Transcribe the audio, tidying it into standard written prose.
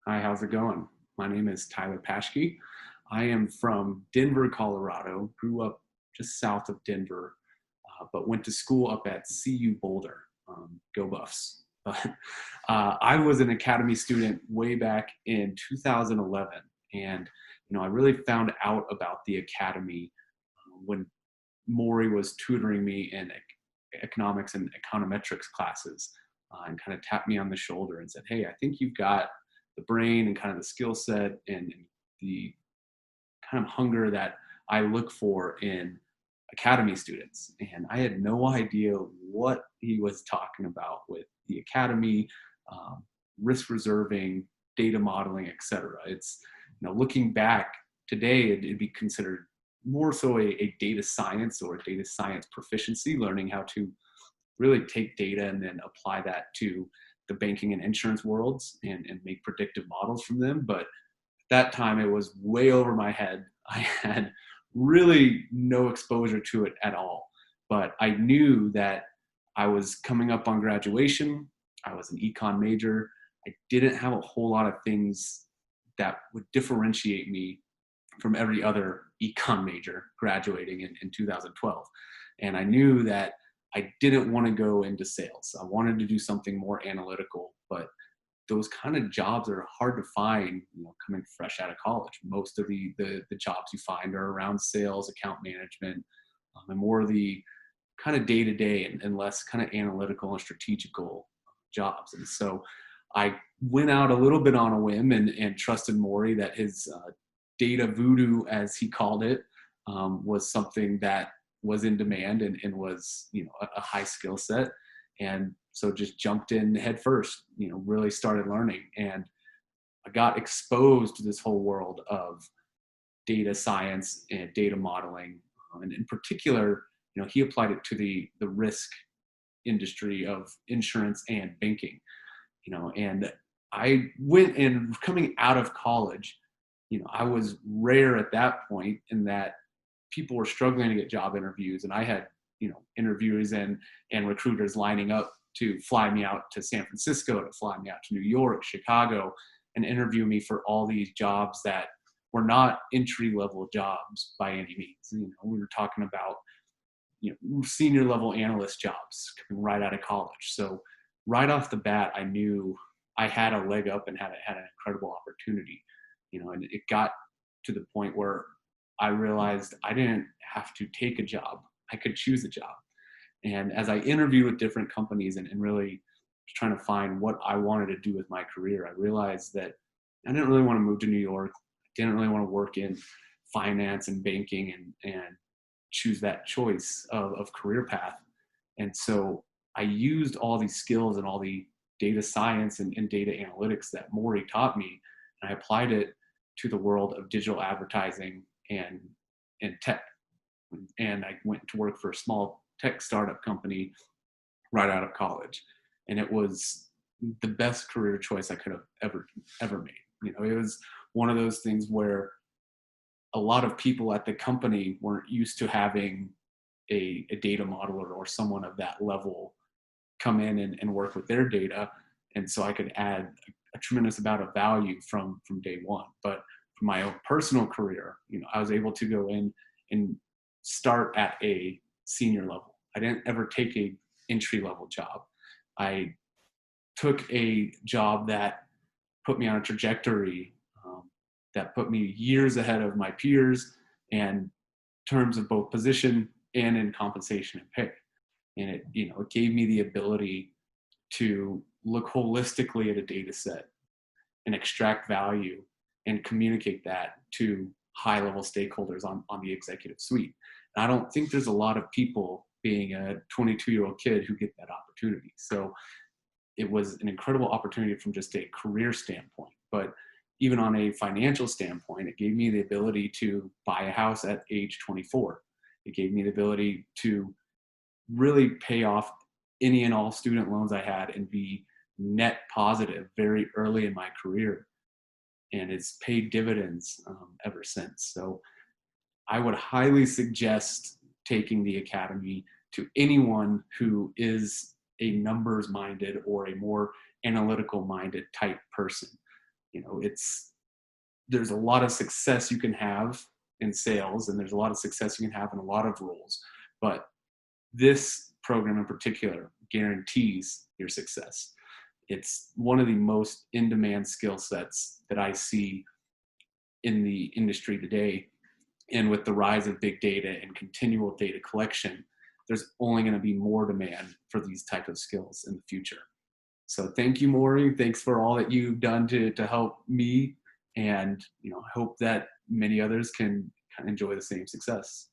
Hi, how's it going? My name is Tyler Paschke. I am from Denver, Colorado. Grew up just south of Denver, but went to school up at CU Boulder. Go Buffs! But I was an Academy student way back in 2011, and I really found out about the Academy when Mori was tutoring me in economics and econometrics classes, and kind of tapped me on the shoulder and said, "Hey, I think you've got the brain and kind of the skill set and the kind of hunger that I look for in academy students." And I had no idea what he was talking about with the academy, um, risk reserving, data modeling, etc. It's, looking back today, it'd be considered more so a data science or a data science proficiency, learning how to really take data and then apply that to the banking and insurance worlds and make predictive models from them. But at that time, it was way over my head. I had really no exposure to it at all. But I knew that I was coming up on graduation. I was an econ major. I didn't have a whole lot of things that would differentiate me from every other econ major graduating in 2012. And I knew that I didn't want to go into sales. I wanted to do something more analytical, but those kind of jobs are hard to find, coming fresh out of college. Most of the jobs you find are around sales, account management, and more of the kind of day to day and less kind of analytical and strategical jobs. And so I went out a little bit on a whim and trusted Mori that his data voodoo, as he called it, was something that was in demand and was, a high skill set. And so just jumped in head first, really started learning. And I got exposed to this whole world of data science and data modeling. And in particular, he applied it to the risk industry of insurance and banking, and I went, and coming out of college, I was rare at that point in that people were struggling to get job interviews, and I had, interviewers and recruiters lining up to fly me out to San Francisco, to fly me out to New York, Chicago, and interview me for all these jobs that were not entry level jobs by any means. We were talking about, senior level analyst jobs coming right out of college. So right off the bat, I knew I had a leg up and had an incredible opportunity, and it got to the point where I realized I didn't have to take a job. I could choose a job. And as I interviewed with different companies and really trying to find what I wanted to do with my career, I realized that I didn't really want to move to New York. I didn't really want to work in finance and banking and choose that choice of career path. And so I used all these skills and all the data science and data analytics that Mori taught me, and I applied it to the world of digital advertising and tech. And I went to work for a small tech startup company right out of college. And it was the best career choice I could have ever made. It was one of those things where a lot of people at the company weren't used to having a data modeler or someone of that level come in and work with their data. And so I could add a tremendous amount of value from day one. But for my own personal career, I was able to go in and start at a senior level. I didn't ever take a entry level job. I took a job that put me on a trajectory that put me years ahead of my peers in terms of both position and in compensation and pay. And it gave me the ability to look holistically at a data set and extract value and communicate that to high level stakeholders on the executive suite. And I don't think there's a lot of people, being a 22-year-old kid, who get that opportunity. So it was an incredible opportunity from just a career standpoint. But even on a financial standpoint, it gave me the ability to buy a house at age 24. It gave me the ability to really pay off any and all student loans I had and be net positive very early in my career. And it's paid dividends ever since. So I would highly suggest taking the academy to anyone who is a numbers minded or a more analytical minded type person. there's a lot of success you can have in sales, and there's a lot of success you can have in a lot of roles, but this program in particular guarantees your success. It's one of the most in-demand skill sets that I see in the industry today. And with the rise of big data and continual data collection, there's only going to be more demand for these type of skills in the future. So thank you, Mori. Thanks for all that you've done to help me, and I hope that many others can enjoy the same success.